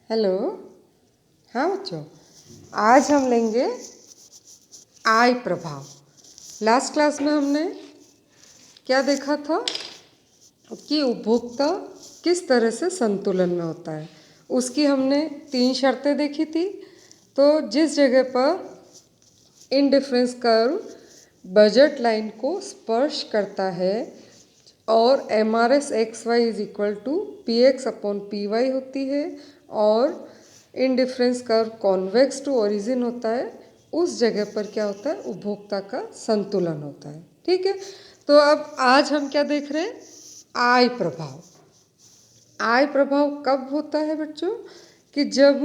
Hello. हाँ बच्चों, आज हम लेंगे आय प्रभाव। लास्ट क्लास में हमने क्या देखा था कि उपभोक्ता किस तरह से संतुलन में होता है। उसकी हमने 3 शर्तें देखी थी। तो जिस जगह पर इंडिफरेंस कर्व बजट लाइन को स्पर्श करता है और MRS XY is equal to PX upon PY होती है और indifference curve convex to origin होता है, उस जगह पर क्या होता है, उपभोक्ता का संतुलन होता है। ठीक है, तो अब आज हम क्या देख रहे हैं, आय प्रभाव। आय प्रभाव कब होता है बच्चों, कि जब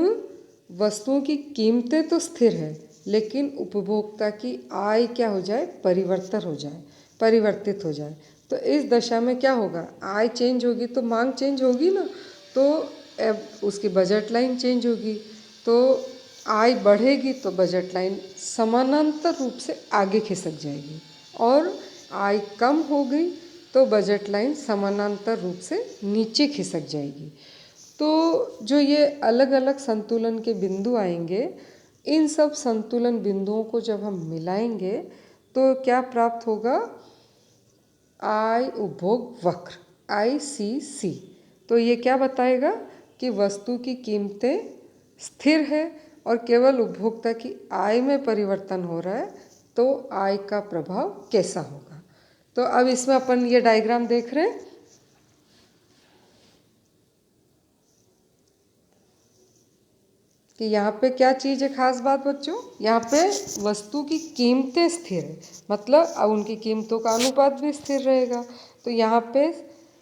वस्तुओं की कीमतें तो स्थिर है लेकिन उपभोक्ता की आय क्या हो जाए, परिवर्तित हो जाए। तो इस दशा में क्या होगा, आय चेंज होगी तो मांग चेंज होगी ना, तो अब उसकी बजट लाइन चेंज होगी। तो आय बढ़ेगी तो बजट लाइन समानांतर रूप से आगे खिसक जाएगी और आय कम हो गई तो बजट लाइन समानांतर रूप से नीचे खिसक जाएगी। तो जो ये अलग अलग संतुलन के बिंदु आएंगे, इन सब संतुलन बिंदुओं को जब हम मिलाएंगे तो क्या प्राप्त होगा, आय उपभोग वक्र ICC। तो ये क्या बताएगा कि वस्तु की कीमतें स्थिर है और केवल उपभोक्ता की आय में परिवर्तन हो रहा है, तो आय का प्रभाव कैसा होगा। तो अब इसमें अपन ये डायग्राम देख रहे हैं कि यहाँ पे क्या चीज़ है, खास बात बच्चों, यहाँ पे वस्तु की कीमतें स्थिर है, मतलब अब उनकी कीमतों का अनुपात भी स्थिर रहेगा। तो यहाँ पे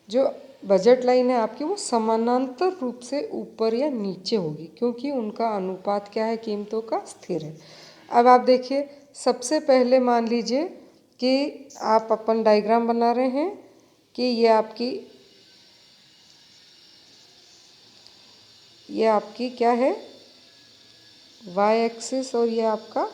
जो बजट लाइन है आपकी, वो समानांतर रूप से ऊपर या नीचे होगी क्योंकि उनका अनुपात क्या है, कीमतों का स्थिर है। अब आप देखिए, सबसे पहले मान लीजिए कि आप अपन डायग्राम बना रहे हैं कि ये आपकी क्या है, Y एक्सिस और ये आपका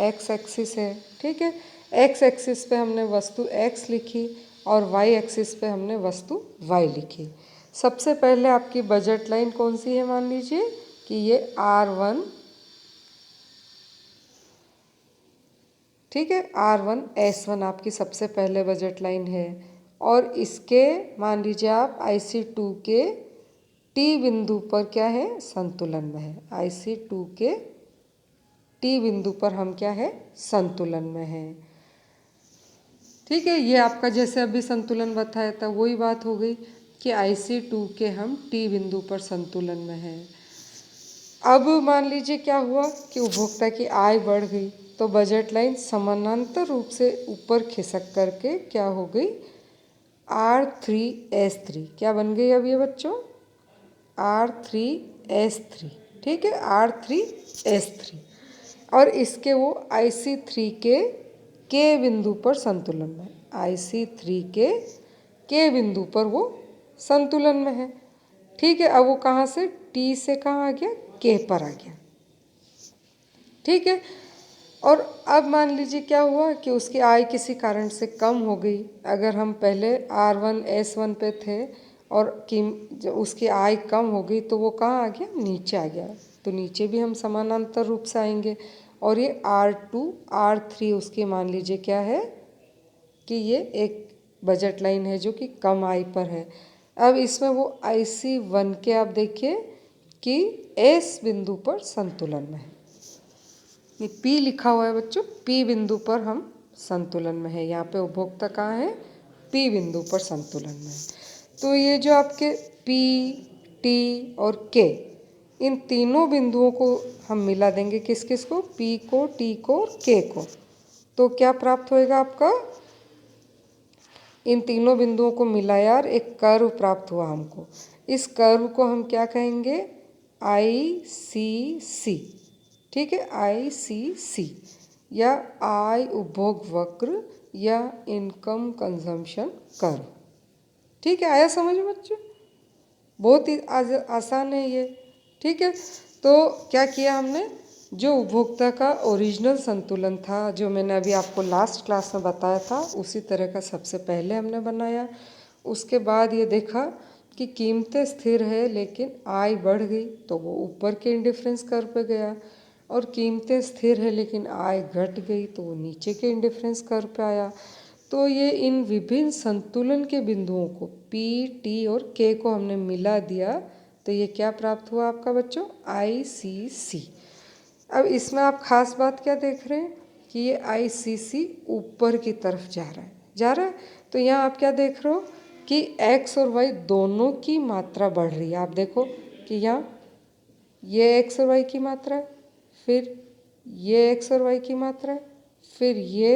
X एक्सिस है। ठीक है, X एक्सिस पे हमने वस्तु X लिखी और Y एक्सिस पे हमने वस्तु Y लिखी। सबसे पहले आपकी बजट लाइन कौन सी है, मान लीजिए कि ये R1, ठीक है, R1 S1 आपकी सबसे पहले बजट लाइन है और इसके मान लीजिए आप IC2 के T बिंदु पर क्या है, संतुलन में है। IC2 के T बिंदु पर हम क्या है, संतुलन में है। ठीक है, ये आपका जैसे अभी संतुलन बताया था वही बात हो गई कि IC2 के हम T बिंदु पर संतुलन में है। अब मान लीजिए क्या हुआ कि उपभोक्ता की आय बढ़ गई तो बजट लाइन समानांतर रूप से ऊपर खिसक करके क्या हो गई, R3S3। क्या बन गई अब ये बच्चों, R3S3। ठीक है, R3S3 और इसके वो IC3 के बिंदु पर संतुलन में, IC3 के बिंदु पर वो संतुलन में है। ठीक है, अब वो कहाँ से, T से कहाँ आ गया, K पर आ गया। ठीक है, और अब मान लीजिए क्या हुआ कि उसकी आय किसी कारण से कम हो गई। अगर हम पहले R1 S1 पे थे और जब उसकी आय कम हो गई तो वो कहाँ आ गया, नीचे आ गया। तो नीचे भी हम समानांतर रूप से आएंगे और ये R2 R3 उसकी मान लीजिए क्या है कि ये एक बजट लाइन है जो कि कम आय पर है। अब इसमें वो IC1 के आप देखिए कि S बिंदु पर संतुलन में है। ये P लिखा हुआ है बच्चों, P बिंदु पर हम संतुलन में है। यहाँ पे उपभोक्ता कहाँ है, P बिंदु पर संतुलन में है। तो ये जो आपके P, T और K, इन तीनों बिंदुओं को हम मिला देंगे, किस किस को, P को, T को और K को। तो क्या प्राप्त होएगा आपका, इन तीनों बिंदुओं को मिलाया और एक कर्व प्राप्त हुआ हमको। इस कर्व को हम क्या कहेंगे, ICC। ठीक है, ICC या आय उपभोग वक्र या इनकम कंजम्पशन कर्व। ठीक है, आया समझ में बच्चों, बहुत ही आसान है ये। ठीक है, तो क्या किया हमने, जो उपभोक्ता का ओरिजिनल संतुलन था जो मैंने अभी आपको लास्ट क्लास में बताया था, उसी तरह का सबसे पहले हमने बनाया। उसके बाद ये देखा कि कीमतें स्थिर है लेकिन आय बढ़ गई तो वो ऊपर के इंडिफरेंस कर्व पे गया, और कीमतें स्थिर है लेकिन आय घट गई तो वो नीचे के इंडिफरेंस कर्व पे आया। तो ये इन विभिन्न संतुलन के बिंदुओं को P, T और K को हमने मिला दिया, तो ये क्या प्राप्त हुआ आपका बच्चों, ICC। अब इसमें आप खास बात क्या देख रहे हैं कि ये ICC ऊपर की तरफ जा रहा है। तो यहाँ आप क्या देख रहे हो कि x और y दोनों की मात्रा बढ़ रही है। आप देखो कि यहाँ ये x और y की मात्रा है, फिर ये x और y की मात्रा है, फिर ये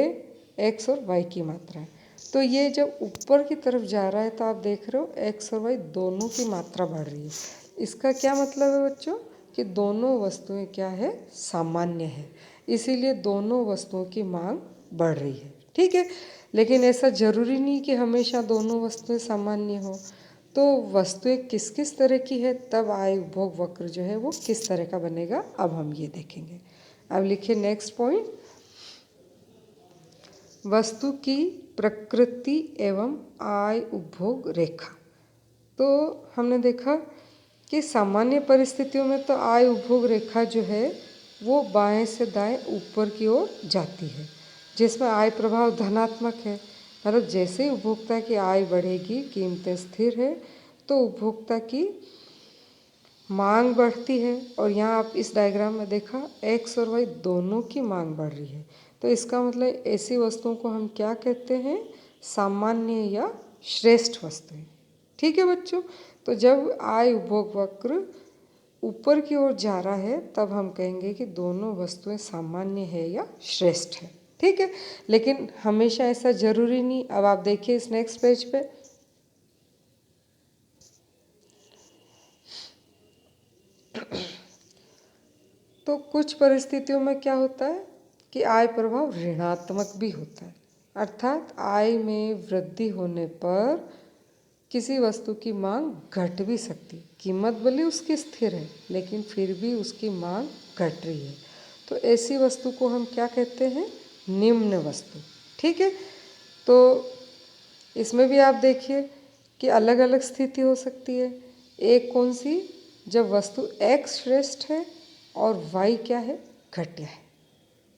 x और y की मात्रा है। तो ये जब ऊपर की तरफ जा रहा है तो आप देख रहे हो x और y दोनों की मात्रा बढ़ रही है। इसका क्या मतलब है बच्चों कि दोनों वस्तुएं क्या है, सामान्य है, इसीलिए दोनों वस्तुओं की मांग बढ़ रही है। ठीक है, लेकिन ऐसा जरूरी नहीं कि हमेशा दोनों वस्तुएं सामान्य हो। तो वस्तुएं किस किस तरह की है, तब आय उपभोग वक्र जो है वो किस तरह का बनेगा, अब हम ये देखेंगे। अब लिखिए नेक्स्ट पॉइंट, वस्तु की प्रकृति एवं आय उपभोग रेखा। तो हमने देखा कि सामान्य परिस्थितियों में तो आय उपभोग रेखा जो है वो बाएं से दाएं ऊपर की ओर जाती है, जिसमें आय प्रभाव धनात्मक है। मतलब जैसे ही उपभोक्ता की आय बढ़ेगी, कीमतें स्थिर है, तो उपभोक्ता की मांग बढ़ती है। और यहाँ आप इस डायग्राम में देखा x और y दोनों की मांग बढ़ रही है। तो इसका मतलब ऐसी वस्तुओं को हम क्या कहते हैं, सामान्य या श्रेष्ठ वस्तुएं। ठीक है बच्चों, तो जब आय उपभोग वक्र ऊपर की ओर जा रहा है तब हम कहेंगे कि दोनों वस्तुएं सामान्य है या श्रेष्ठ है। ठीक है, लेकिन हमेशा ऐसा जरूरी नहीं। अब आप देखिए इस नेक्स्ट पेज पे, तो कुछ परिस्थितियों में क्या होता है कि आय प्रभाव ऋणात्मक भी होता है, अर्थात आय में वृद्धि होने पर किसी वस्तु की मांग घट भी सकती है। कीमत भले उसकी स्थिर है लेकिन फिर भी उसकी मांग घट रही है, तो ऐसी वस्तु को हम क्या कहते हैं, निम्न वस्तु। ठीक है, तो इसमें भी आप देखिए कि अलग अलग स्थिति हो सकती है। एक कौन सी, जब वस्तु x श्रेष्ठ है और y क्या है, घटिया है।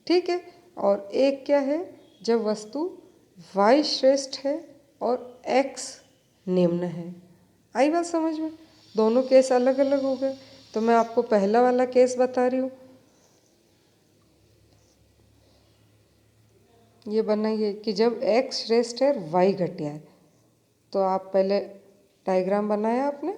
ठीक है, और एक क्या है, जब वस्तु y श्रेष्ठ है और x निम्न है। आई बात समझ में, दोनों केस अलग अलग हो गए। तो मैं आपको पहला वाला केस बता रही हूँ, ये बनाइए कि जब x श्रेष्ठ है और y घटिया है। तो आप पहले डायग्राम बनाया आपने,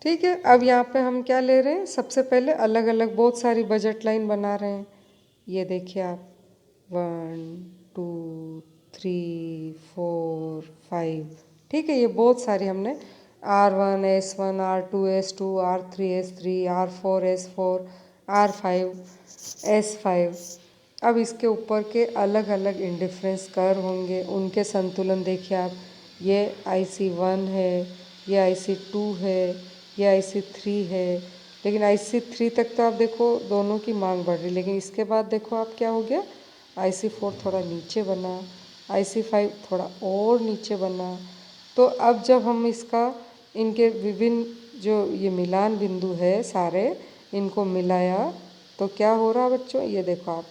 ठीक है। अब यहाँ पे हम क्या ले रहे हैं, सबसे पहले अलग अलग बहुत सारी बजट लाइन बना रहे हैं। ये देखिए आप 1 2 3 4 5, ठीक है, ये बहुत सारी हमने R1 S1 R2 S2 R3 S3 R4 S4 R5 S5। अब इसके ऊपर के अलग अलग इंडिफरेंस कर्व होंगे, उनके संतुलन देखिए आप, ये IC1 है, ये IC2 है, ये IC3 है। लेकिन IC3 तक तो आप देखो दोनों की मांग बढ़ रही, लेकिन इसके बाद देखो आप क्या हो गया, IC4 थोड़ा नीचे बना, IC5 थोड़ा और नीचे बना। तो अब जब हम इसका इनके विभिन्न जो ये मिलान बिंदु है सारे, इनको मिलाया तो क्या हो रहा बच्चों, ये देखो आप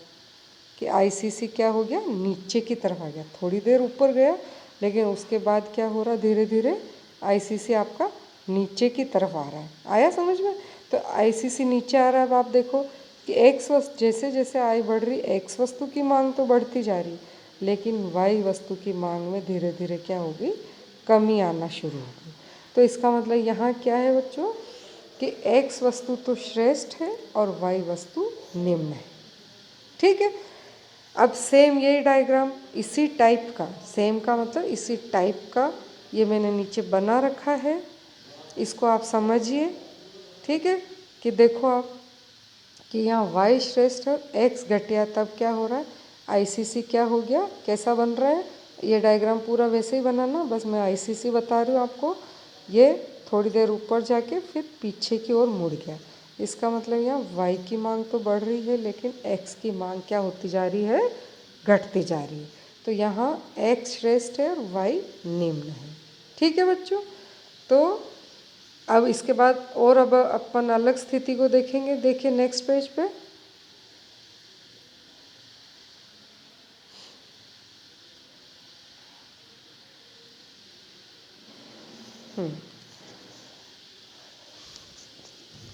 कि ICC क्या हो गया, नीचे की तरफ आ गया। थोड़ी देर ऊपर गया लेकिन उसके बाद क्या हो रहा, धीरे धीरे ICC आपका नीचे की तरफ आ रहा है। आया समझ में, तो ICC नीचे आ रहा है। अब आप देखो कि x वस्तु जैसे जैसे आय बढ़ रही, x वस्तु की मांग तो बढ़ती जा रही, लेकिन y वस्तु की मांग में धीरे धीरे क्या होगी, कमी आना शुरू होगी। तो इसका मतलब यहाँ क्या है बच्चों कि x वस्तु तो श्रेष्ठ है और y वस्तु निम्न है। ठीक है, अब सेम यही डायग्राम इसी टाइप का, सेम का मतलब इसी टाइप का ये मैंने नीचे बना रखा है, इसको आप समझिए। ठीक है, कि देखो आप कि यहाँ y श्रेष्ठ है, x घटिया, तब क्या हो रहा है, ICC क्या हो गया, कैसा बन रहा है, ये डायग्राम पूरा वैसे ही बनाना, बस मैं आईसीसी बता रही हूँ आपको। ये थोड़ी देर ऊपर जाके फिर पीछे की ओर मुड़ गया, इसका मतलब यहाँ वाई की मांग तो बढ़ रही है लेकिन एक्स की मांग क्या होती जा रही है, घटती जा रही है। तो यहाँ एक्स श्रेष्ठ है और वाई निम्न है। ठीक है बच्चों, तो अब इसके बाद और अब अपन अलग स्थिति को देखेंगे। देखिए नेक्स्ट पेज पे,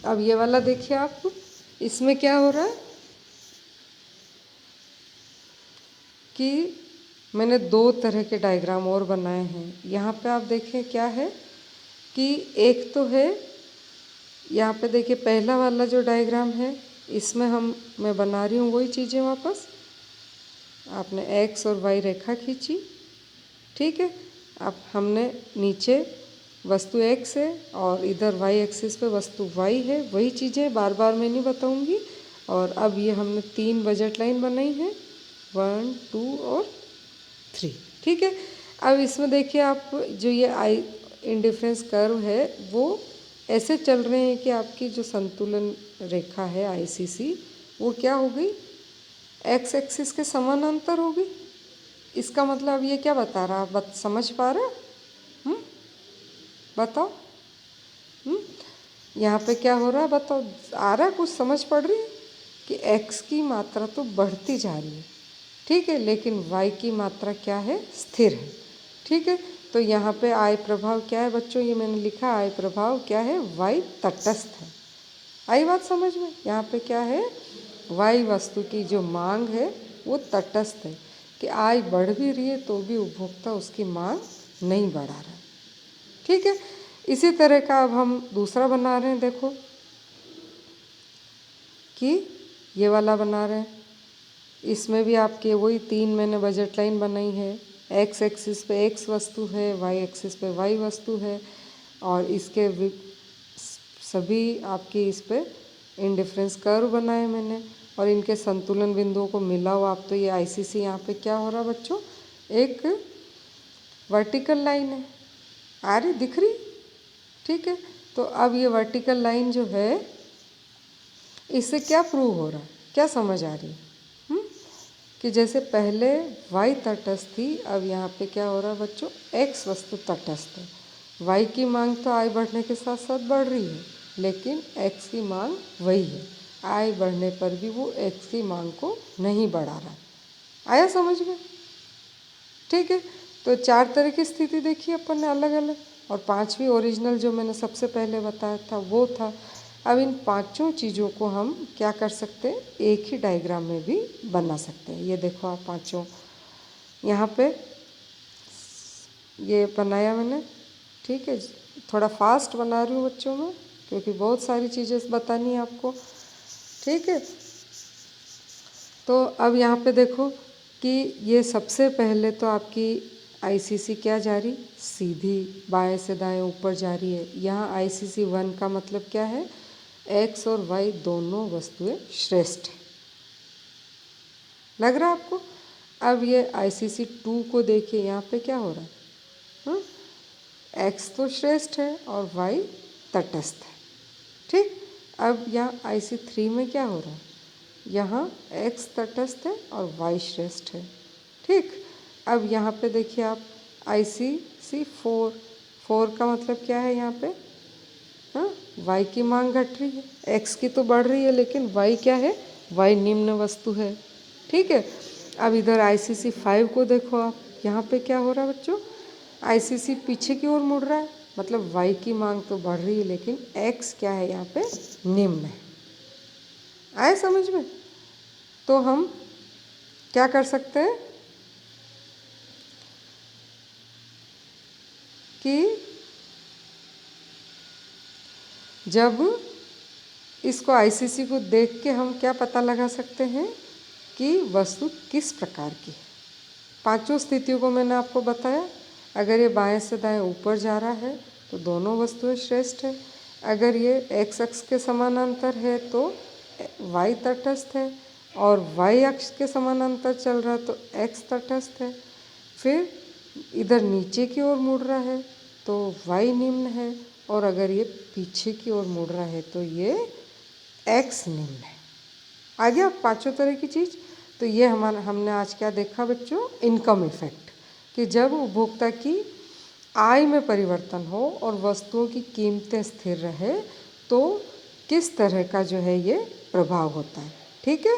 अब ये वाला देखिए आप, इसमें क्या हो रहा है कि मैंने दो तरह के डायग्राम और बनाए हैं। यहाँ पे आप देखें क्या है कि एक तो है, यहाँ पे देखिए पहला वाला जो डायग्राम है इसमें मैं बना रही हूँ वही चीज़ें वापस। आपने एक्स और वाई रेखा खींची, ठीक है। अब हमने नीचे वस्तु एक्स है और इधर वाई एक्सिस पे वस्तु वाई है, वही चीज़ें बार बार मैं नहीं बताऊंगी। और अब ये हमने 3 बजट लाइन बनाई है, 1 2 और 3, ठीक है। अब इसमें देखिए आप, जो ये आई इंडिफरेंस कर्व है वो ऐसे चल रहे हैं कि आपकी जो संतुलन रेखा है आईसीसी, वो क्या हो गई, एक्स एक्सिस के समानांतर हो गई। इसका मतलब ये क्या बता रहा है, आप समझ पा रहे हो? बताओ। यहाँ पे क्या हो रहा है बताओ, आ रहा है कुछ समझ पड़ रही है कि x की मात्रा तो बढ़ती जा रही है, ठीक है, लेकिन y की मात्रा क्या है, स्थिर है। ठीक है, तो यहाँ पे I प्रभाव क्या है बच्चों, ये मैंने लिखा I प्रभाव क्या है, y तटस्थ है। आई बात समझ में? यहाँ पे क्या है, y वस्तु की जो मांग है वो तटस्थ है कि I बढ़ भी रही है तो भी उपभोक्ता उसकी मांग नहीं बढ़ा रहा है। ठीक है, इसी तरह का अब हम दूसरा बना रहे हैं। देखो कि ये वाला बना रहे हैं, इसमें भी आपके वही 3 मैंने बजट लाइन बनाई है। एक्स एक्सिस पे एक्स वस्तु है, वाई एक्सिस पे वाई वस्तु है, और इसके सभी आपकी इस पे इंडिफरेंस कर्व बनाए मैंने, और इनके संतुलन बिंदुओं को मिला हुआ। आप तो ये आईसीसी यहाँ पे क्या हो रहा है बच्चों, एक वर्टिकल लाइन है, आ रही, दिख रही, ठीक है। तो अब ये वर्टिकल लाइन जो है, इससे क्या प्रूव हो रहा है, क्या समझ आ रही है? कि जैसे पहले y तटस्थ थी, अब यहाँ पे क्या हो रहा है बच्चों, x वस्तु तटस्थ है। y की मांग तो I बढ़ने के साथ साथ बढ़ रही है, लेकिन x की मांग वही है। I बढ़ने पर भी वो x की मांग को नहीं बढ़ा रहा है। आया समझ में? ठीक है, तो 4 तरह की स्थिति देखी अपन ने अलग अलग, और 5वीं ओरिजिनल जो मैंने सबसे पहले बताया था वो था। अब इन 5 चीज़ों को हम क्या कर सकते हैं, एक ही डायग्राम में भी बना सकते हैं। ये देखो आप 5 यहाँ पे ये बनाया मैंने, ठीक है। थोड़ा फास्ट बना रही हूँ बच्चों में, क्योंकि बहुत सारी चीज़ें बतानी है आपको, ठीक है। तो अब यहाँ पे देखो कि ये सबसे पहले तो आपकी आईसीसी क्या जा रही, सीधी बाएं से दाएं ऊपर जा रही है। यहाँ आईसीसी 1 का मतलब क्या है, एक्स और वाई दोनों वस्तुएं श्रेष्ठ है, लग रहा है आपको? अब ये आईसीसी 2 को देखिए, यहाँ पे क्या हो रहा है, एक्स तो श्रेष्ठ है और वाई तटस्थ है, ठीक। अब यहाँ आईसी 3 में क्या हो रहा है, यहाँ x तटस्थ है और y श्रेष्ठ है, ठीक। अब यहाँ पे देखिए आप ICC 4 का मतलब क्या है, यहाँ पे y की मांग घट रही है, x की तो बढ़ रही है, लेकिन y क्या है, y निम्न वस्तु है, ठीक है। अब इधर ICC 5 को देखो आप, यहाँ पे क्या हो रहा है बच्चों, ICC पीछे की ओर मुड़ रहा है, मतलब y की मांग तो बढ़ रही है लेकिन x क्या है, यहाँ पे निम्न है। आए समझ में? तो हम क्या कर सकते हैं कि जब इसको आईसीसी को देख के हम क्या पता लगा सकते हैं कि वस्तु किस प्रकार की है। 5 स्थितियों को मैंने आपको बताया। अगर ये बाएं से दाएं ऊपर जा रहा है तो दोनों वस्तुएं श्रेष्ठ है। अगर ये एक्स अक्ष के समानांतर है तो वाई तटस्थ है, और वाई अक्ष के समानांतर चल रहा है तो एक्स तटस्थ है। फिर इधर नीचे की ओर मुड़ रहा है तो y निम्न है, और अगर ये पीछे की ओर मुड़ रहा है तो ये x निम्न है। आ गया पांचों तरह की चीज़। तो ये हमने आज क्या देखा बच्चों, इनकम इफेक्ट, कि जब उपभोक्ता की आय में परिवर्तन हो और वस्तुओं की कीमतें स्थिर रहे तो किस तरह का जो है ये प्रभाव होता है। ठीक है।